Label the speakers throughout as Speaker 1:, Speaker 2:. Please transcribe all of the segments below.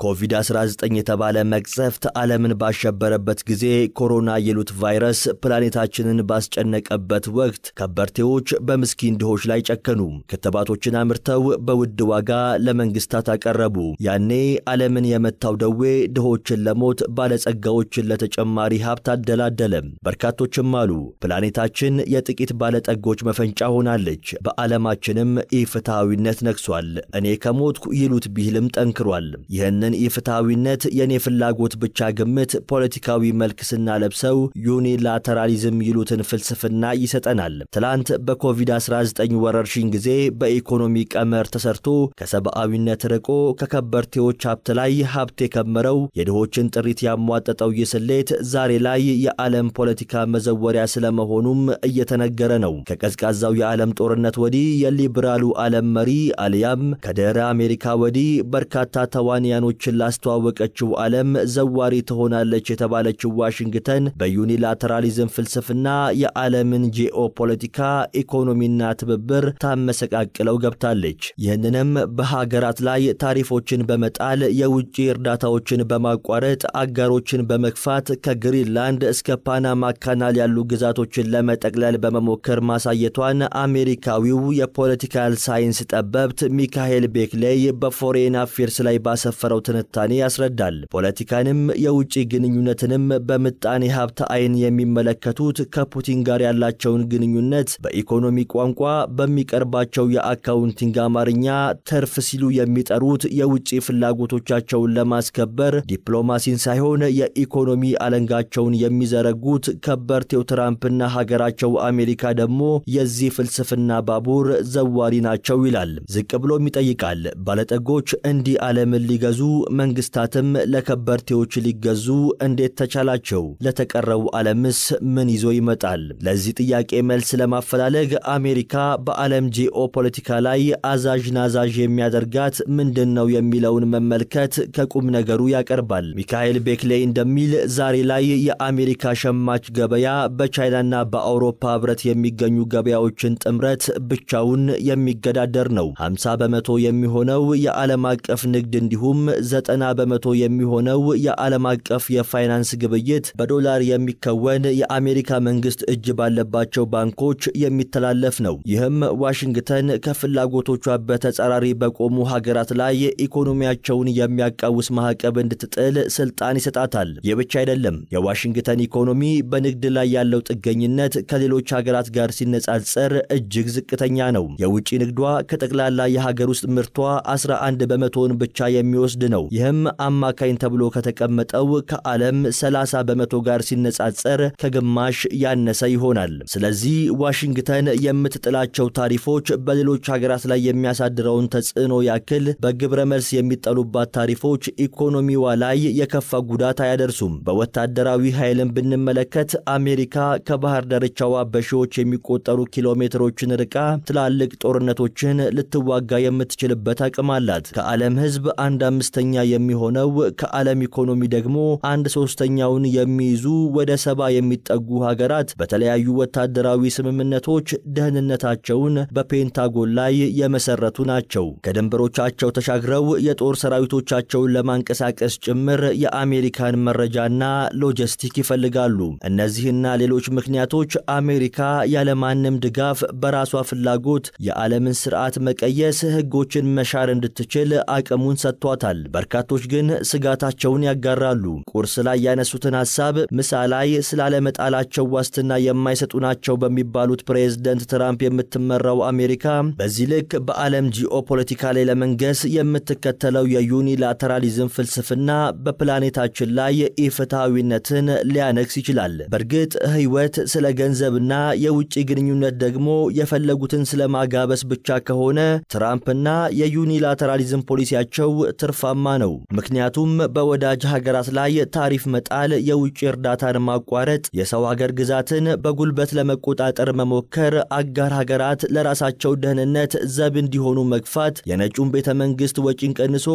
Speaker 1: ኮቪድ-19 የተባለ መቅሰፍት ዓለምን ባሸበረበት ጊዜ ኮሮና የሉት ቫይረስ ፕላኔታችንን ባስጨነቀበት ወቅት ከበርቴዎች በምስኪን ድሆች ላይ ጨከኑ። ክትባቶችን አምርተው በውድ ዋጋ ለመንግስታት አቀረቡ። ያኔ ዓለምን የመታው ደዌ ድሆችን ለሞት ባለጸጋዎችን ለተጨማሪ ሀብት አደላደለ። በርካቶችም አሉ ፕላኔታችን የጥቂት ባለጠጎች መፈንጫ ሆናለች። በዓለማችንም ኢፍትሃዊነት ነግሷል። እኔ ከሞትኩ ይሉት ቢልም ጠንክሯል። ይህንን ኢፍትሃዊነት የኔ ፍላጎት ብቻ ግምት ፖለቲካዊ መልክ ስናለብሰው ዩኒላተራሊዝም ይሉትን ፍልስፍና ይሰጠናል። ትላንት በኮቪድ-19 ወረርሽኝ ጊዜ በኢኮኖሚ ቀመር ተሰርቶ ከሰብአዊነት ርቆ ከከበርቴዎች ሀብት ላይ ሀብት የከመረው የድሆችን ጥሪት ያሟጠጠው ይስሌት ዛሬ ላይ የዓለም ፖለቲካ መዘወሪያ ስለመሆኑም እየተነገረ ነው። ከቀዝቃዛው የዓለም ጦርነት ወዲህ የሊበራሉ ዓለም መሪ አልያም ከድህረ አሜሪካ ወዲህ በርካታ ተዋንያኖችን ላስተዋወቀችው ዓለም ዘዋሪ ትሆናለች የተባለችው ዋሽንግተን በዩኒላተራሊዝም ፍልስፍና የዓለምን ጂኦፖለቲካ ኢኮኖሚና ትብብር ታመሰቃቅለው ገብታለች። ይህንንም በሀገራት ላይ ታሪፎችን በመጣል የውጭ እርዳታዎችን በማቋረጥ አጋሮችን በመክፋት ከግሪንላንድ እስከ ፓናማ ካናል ያሉ ግዛቶችን ለመጠቅለል በመሞከር ማሳየቷን አሜሪካዊው የፖለቲካል ሳይንስ ጠበብት ሚካኤል ቤክሌይ በፎሬን አፌርስ ላይ ባሰፈረው ትንታኔ ያስረዳል። ፖለቲካንም የውጭ ግንኙነትንም በምጣኔ ሀብት አይን የሚመለከቱት ከፑቲን ጋር ያላቸውን ግንኙነት በኢኮኖሚ ቋንቋ በሚቀርባቸው የአካውንቲንግ አማርኛ ተርፍ ሲሉ የሚጠሩት የውጭ ፍላጎቶቻቸውን ለማስከበር ዲፕሎማሲን ሳይሆን የኢኮኖሚ አለንጋቸውን የሚዘረጉት ከበርቴው ትራምፕና ሀገራቸው አሜሪካ ደግሞ የዚህ ፍልስፍና ባቡር ዘዋሪ ናቸው ይላል። ዝቅ ብሎም ይጠይቃል። ባለጠጎች እንዲህ ዓለምን ሊገዙ መንግስታትም ለከበርቴዎች ሊገዙ እንዴት ተቻላቸው? ለተቀረው ዓለምስ ምን ይዞ ይመጣል? ለዚህ ጥያቄ መልስ ለማፈላለግ አሜሪካ በዓለም ጂኦፖለቲካ ላይ አዛዥ ናዛዥ የሚያደርጋት ምንድነው የሚለውን መመልከት ከቁም ነገሩ ያቀርባል። ሚካኤል ቤክሌይ እንደሚል ዛሬ ላይ የአሜሪካ ሸማች ገበያ በቻይናና በአውሮፓ ህብረት የሚገኙ ገበያዎችን ጥምረት ብቻውን የሚገዳደር ነው። 50 በመቶ የሚሆነው የዓለም አቀፍ ንግድ እንዲሁም 90 በመቶ የሚሆነው የዓለም አቀፍ የፋይናንስ ግብይት በዶላር የሚከወን የአሜሪካ መንግስት እጅ ባለባቸው ባንኮች የሚተላለፍ ነው። ይህም ዋሽንግተን ከፍላጎቶቿ በተጻራሪ በቆሙ ሀገራት ላይ ኢኮኖሚያቸውን የሚያቃውስ ማዕቀብ እንድትጥል ስልጣን ይሰጣታል። የብቻ አይደለም። የዋሽንግተን ኢኮኖሚ በንግድ ላይ ያለው ጥገኝነት ከሌሎች ሀገራት ጋር ሲነጻጸር እጅግ ዝቅተኛ ነው። የውጭ ንግዷ ከጠቅላላ የሀገር ውስጥ ምርቷ 11 በመቶን ብቻ የሚወስድ ነው። ይህም አማካኝ ተብሎ ከተቀመጠው ከዓለም 30 በመቶ ጋር ሲነጻጸር ከግማሽ ያነሰ ይሆናል። ስለዚህ ዋሽንግተን የምትጥላቸው ታሪፎች በሌሎች ሀገራት ላይ የሚያሳድረውን ተጽዕኖ ያክል በግብረ መልስ የሚጠሉባት ታሪፎች ኢኮኖሚዋ ላይ የከፋ ጉዳት አያደርሱም። በወታደራዊ ኃይልን ብንመለከት አሜሪካ ከባህር ዳርቻዋ በሺዎች የሚቆጠሩ ኪሎሜትሮችን ርቃ ትላልቅ ጦርነቶችን ልትዋጋ የምትችልበት አቅም አላት። ከዓለም ህዝብ 1/5 የሚሆነው ከዓለም ኢኮኖሚ ደግሞ 1/3ኛውን የሚይዙ ወደ 70 የሚጠጉ ሀገራት በተለያዩ ወታደራዊ ስምምነቶች ደህንነታቸውን በፔንታጎን ላይ የመሰረቱ ናቸው። ከድንበሮቻቸው ተሻግረው የጦር ሰራዊቶቻቸውን ለማንቀሳቀስ ጭምር የአሜሪካን መረጃና ሎጂስቲክ ይፈልጋሉ። እነዚህና ሌሎች ምክንያቶች አሜሪካ ያለማንም ድጋፍ በራሷ ፍላጎት የዓለምን ስርዓት መቀየስ ህጎችን መሻር እንድትችል አቅሙን ሰጥቷታል። በርካቶች ግን ስጋታቸውን ያጋራሉ። ቁርስ ላይ ያነሱትን ሐሳብ ምሳ ላይ ስላለመጣላቸው ዋስትና የማይሰጡ ናቸው በሚባሉት ፕሬዝዳንት ትራምፕ የምትመራው አሜሪካ በዚህ ልክ በዓለም ጂኦፖለቲካ ላይ ለመንገስ የምትከተለው የዩኒላተራሊዝም ፍልስፍና በፕላኔታችን ላይ ኢፍትሃዊነትን ሊያነክስ ይችላል። በእርግጥ ህይወት ስለ ገንዘብና የውጭ ግንኙነት ደግሞ የፈለጉትን ስለማጋበስ ብቻ ከሆነ ትራምፕና የዩኒላተራሊዝም ፖሊሲያቸው ትርፋማ ነው። ምክንያቱም በወዳጅ ሀገራት ላይ ታሪፍ መጣል፣ የውጭ እርዳታን ማቋረጥ፣ የሰው ሀገር ግዛትን በጉልበት ለመቆጣጠር መሞከር፣ አጋር ሀገራት ለራሳቸው ደህንነት ዘብ እንዲሆኑ መግፋት፣ የነጩን ቤተ መንግስት ወጪን ቀንሶ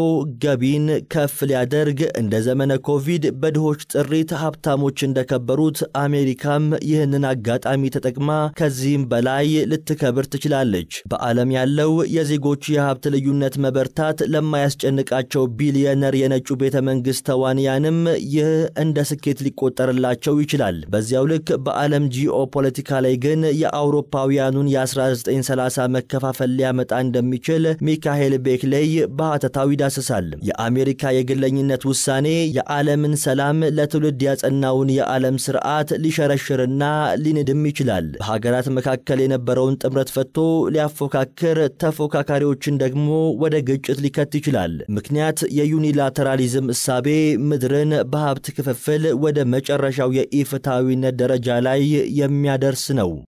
Speaker 1: ገቢን ከፍ ሊያደርግ እንደ ዘመነ ኮቪድ በድሆች ጥሪት ሀብታሞች እንደከበሩት አሜሪካም ይህንን አጋጣሚ ተጠቅማ ከዚህም በላይ ልትከብር ትችላለች። በዓለም ያለው የዜጎች የሀብት ልዩነት መበርታት ለማያስጨንቃቸው ቢሊዮነር የነጩ ቤተ መንግስት ተዋንያንም ይህ እንደ ስኬት ሊቆጠርላቸው ይችላል። በዚያው ልክ በዓለም ጂኦፖለቲካ ላይ ግን የአውሮፓውያኑን የ1930 መከፋፈል ሊያመጣ እንደሚችል ሚካኤል ቤክሌይ በሐተታው ይዳስሳል። የአሜሪካ የግለኝነት ውሳኔ የዓለምን ሰላም ለትውልድ ያጸናውን የዓለም ስርዓት ሊሸረሽርና ሊንድም ይችላል። በሀገራት መካከል የነበረውን ጥምረት ፈቶ ሊያፎካክር፣ ተፎካካሪዎችን ደግሞ ወደ ግጭት ሊከት ይችላል። ምክንያት የዩኒላተራሊዝም እሳቤ ምድርን በሀብት ክፍፍል ወደ መጨረሻው የኢፍትሐዊነት ደረጃ ላይ የሚያደርስ ነው።